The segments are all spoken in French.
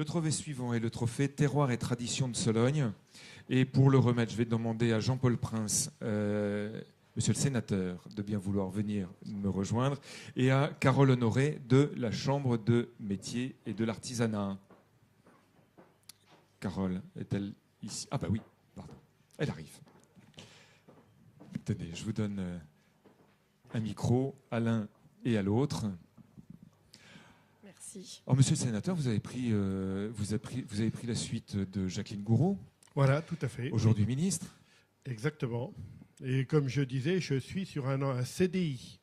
le trophée suivant est le trophée Terroir et Tradition de Sologne. Et pour le remettre, je vais demander à Jean-Paul Prince, monsieur le sénateur, de bien vouloir venir me rejoindre, et à Carole Honoré de la Chambre de métier et de l'artisanat. Carole, est-elle ici? Ah bah oui, pardon. Elle arrive. Tenez, je vous donne un micro à l'un et à l'autre. Merci. Alors, monsieur le sénateur, vous avez pris la suite de Jacqueline Gouraud. Voilà, tout à fait. Aujourd'hui ministre. Exactement. Et comme je disais, je suis sur un CDI,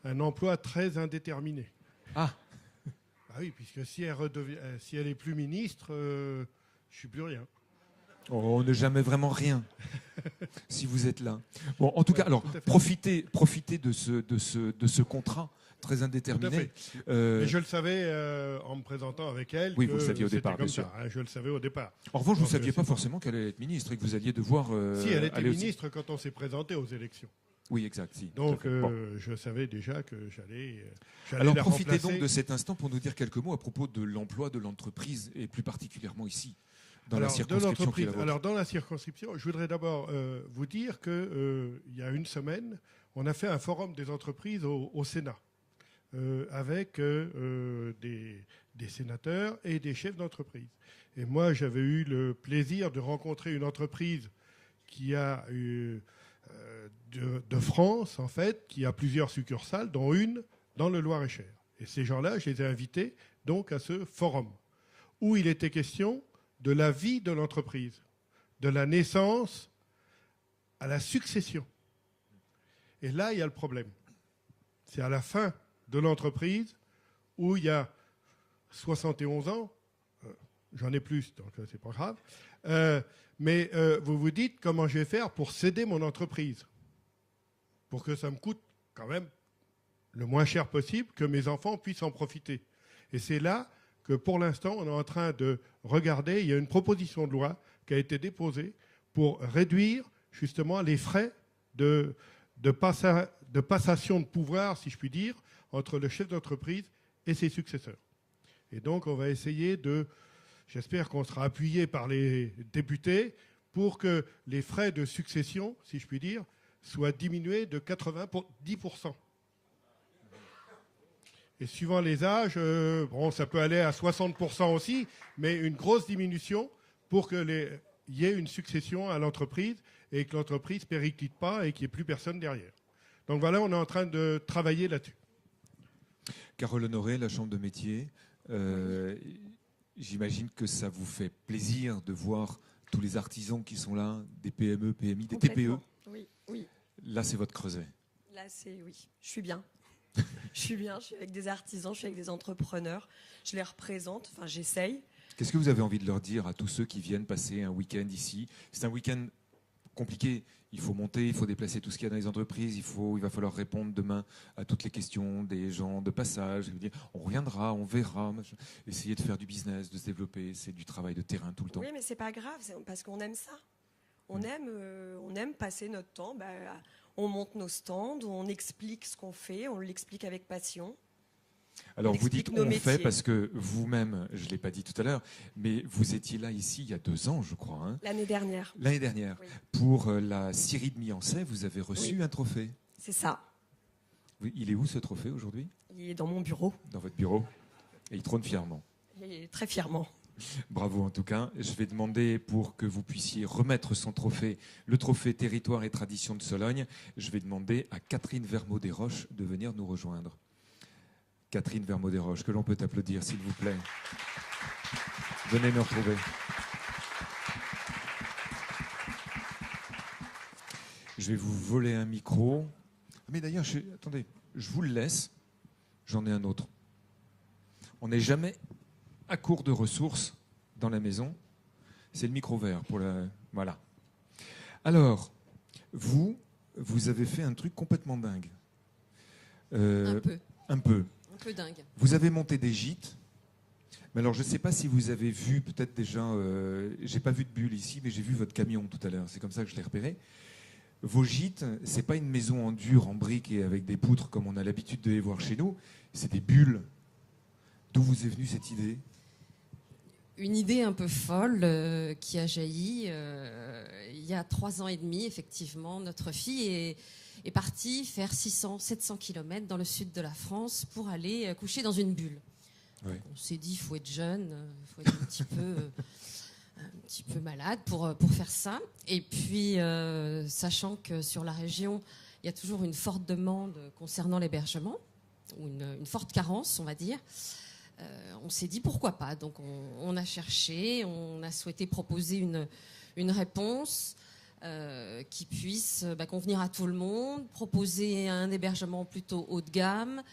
un emploi très indéterminé. Ah. Ah oui, puisque si elle est plus ministre, je suis plus rien. On n'est jamais vraiment rien si vous êtes là. Bon, en tout cas, alors profitez de ce contrat très indéterminé. Mais je le savais en me présentant avec elle. Oui, vous le saviez au départ, bien sûr. Je le savais au départ. En revanche, vous ne saviez pas forcément qu'elle allait être ministre et que vous alliez devoir. Si, elle était ministre quand on s'est présenté aux élections. Oui, exact. Si, donc, je savais déjà que j'allais. Alors, profitez donc de cet instant pour nous dire quelques mots à propos de l'emploi de l'entreprise et plus particulièrement ici. Dans la circonscription qui est la vôtre. Alors, dans la circonscription, je voudrais d'abord vous dire qu'il y a une semaine, on a fait un forum des entreprises au Sénat avec des sénateurs et des chefs d'entreprise. Et moi, j'avais eu le plaisir de rencontrer une entreprise qui a de France, en fait, qui a plusieurs succursales, dont une dans le Loir-et-Cher. Et ces gens-là, je les ai invités donc à ce forum où il était question de la vie de l'entreprise, de la naissance à la succession. Et là, il y a le problème. C'est à la fin de l'entreprise où il y a 71 ans, j'en ai plus, donc c'est pas grave, mais vous vous dites comment je vais faire pour céder mon entreprise, pour que ça me coûte quand même le moins cher possible, que mes enfants puissent en profiter. Et c'est là que pour l'instant, on est en train de regarder. Il y a une proposition de loi qui a été déposée pour réduire justement les frais de passation de pouvoir, si je puis dire, entre le chef d'entreprise et ses successeurs. Et donc, on va essayer j'espère qu'on sera appuyé par les députés pour que les frais de succession, si je puis dire, soient diminués de 90%. Et suivant les âges, ça peut aller à 60% aussi, mais une grosse diminution pour qu'il y ait une succession à l'entreprise et que l'entreprise ne périclite pas et qu'il n'y ait plus personne derrière. Donc voilà, on est en train de travailler là-dessus. Carole Honoré, la Chambre de métier, j'imagine que ça vous fait plaisir de voir tous les artisans qui sont là, des PME, PMI, des TPE. Oui, oui. Là, c'est votre creuset. Là, oui, je suis bien. Je suis bien, je suis avec des artisans, je suis avec des entrepreneurs, je les représente, enfin j'essaye. Qu'est-ce que vous avez envie de leur dire à tous ceux qui viennent passer un week-end ici? C'est un week-end compliqué, il faut monter, il faut déplacer tout ce qu'il y a dans les entreprises, il va falloir répondre demain à toutes les questions des gens de passage. On reviendra, on verra, essayer de faire du business, de se développer, c'est du travail de terrain tout le temps. Oui, mais c'est pas grave, parce qu'on aime ça. On aime passer notre temps. On monte nos stands, on explique ce qu'on fait, on l'explique avec passion. Alors vous dites on fait parce que vous-même, je ne l'ai pas dit tout à l'heure, mais vous étiez là ici il y a 2 ans, je crois. Hein, l'année dernière. L'année dernière. Oui. Pour la scierie de Miancet, vous avez reçu un trophée. C'est ça. Il est où ce trophée aujourd'hui? Il est dans mon bureau. Dans votre bureau. Et il trône fièrement. Et très fièrement. Bravo en tout cas. Je vais demander pour que vous puissiez remettre son trophée, le trophée Territoire et Tradition de Sologne, je vais demander à Catherine Vermaux-Desroches de venir nous rejoindre. Catherine Vermaux-Desroches, que l'on peut applaudir s'il vous plaît. Venez me retrouver. Je vais vous voler un micro. Mais d'ailleurs, attendez, je vous le laisse. J'en ai un autre. On n'est jamais à court de ressources dans la maison. C'est le micro vert pour la... Voilà. Alors, vous avez fait un truc complètement dingue. Un peu. Un peu. Un peu dingue. Vous avez monté des gîtes. Mais alors, je ne sais pas si vous avez vu, peut-être déjà... j'ai pas vu de bulle ici, mais j'ai vu votre camion tout à l'heure. C'est comme ça que je l'ai repéré. Vos gîtes, c'est pas une maison en dur, en briques et avec des poutres comme on a l'habitude de les voir chez nous. C'est des bulles. D'où vous est venue cette idée ? une idée un peu folle qui a jailli il y a 3 ans et demi, effectivement. Notre fille est partie faire 600-700 km dans le sud de la France pour aller coucher dans une bulle. Oui. On s'est dit, il faut être jeune, il faut être un petit peu malade pour faire ça. Et puis, sachant que sur la région, il y a toujours une forte demande concernant l'hébergement, ou une forte carence, on va dire, on s'est dit pourquoi pas. Donc on a cherché, on a souhaité proposer une réponse qui puisse convenir à tout le monde, proposer un hébergement plutôt haut de gamme,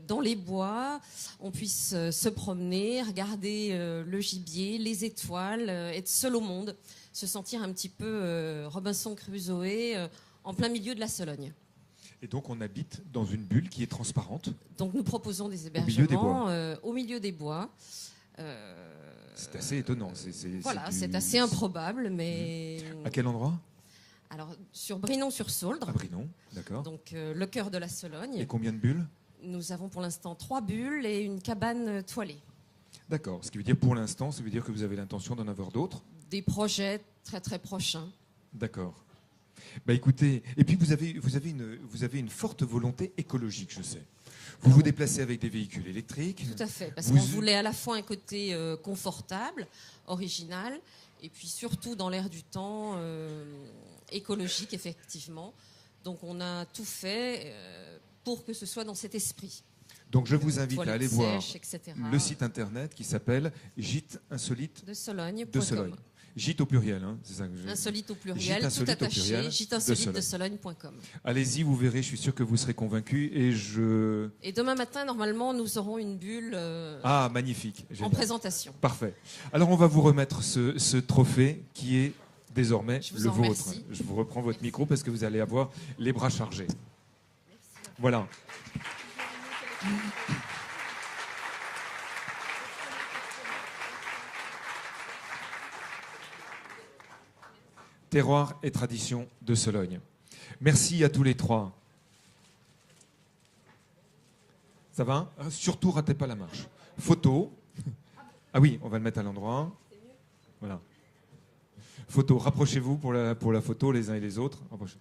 dans les bois, on puisse se promener, regarder le gibier, les étoiles, être seul au monde, se sentir un petit peu Robinson Crusoe en plein milieu de la Sologne. Et donc on habite dans une bulle qui est transparente. Donc nous proposons des hébergements au milieu des bois. C'est assez étonnant. C'est assez improbable, mais... À quel endroit ? Alors, sur Brinon-sur-Sauldre. À Brinon, d'accord. Donc, le cœur de la Sologne. Et combien de bulles ? Nous avons pour l'instant 3 bulles et une cabane toilée. D'accord. Ce qui veut dire pour l'instant, ça veut dire que vous avez l'intention d'en avoir d'autres ? Des projets très très prochains. D'accord. Bah écoutez, et puis vous avez une forte volonté écologique, je sais. Vous vous déplacez avec des véhicules électriques. Tout à fait, parce qu'on voulait à la fois un côté confortable, original, et puis surtout dans l'air du temps, écologique, effectivement. Donc on a tout fait pour que ce soit dans cet esprit. Donc je vous invite à aller voir etc. le site internet qui s'appelle Gîte Insolite de Sologne. Gîte au pluriel, hein, c'est ça que j'ai... Insolite au pluriel, Gîte tout insolite attaché, au pluriel, gîteinsolite-de-Sologne.com. Allez-y, vous verrez, je suis sûr que vous serez convaincus. Et demain matin, normalement, nous aurons une bulle magnifique, en présentation. Parfait. Alors on va vous remettre ce trophée qui est désormais le vôtre. Remercie. Je vous reprends votre micro parce que vous allez avoir les bras chargés. Merci. Voilà. Terroir et tradition de Sologne. Merci à tous les trois. Ça va ? Surtout, ratez pas la marche. Photo. Ah oui, on va le mettre à l'endroit. Voilà. Photo. Rapprochez-vous pour la photo les uns et les autres. Rapprochez.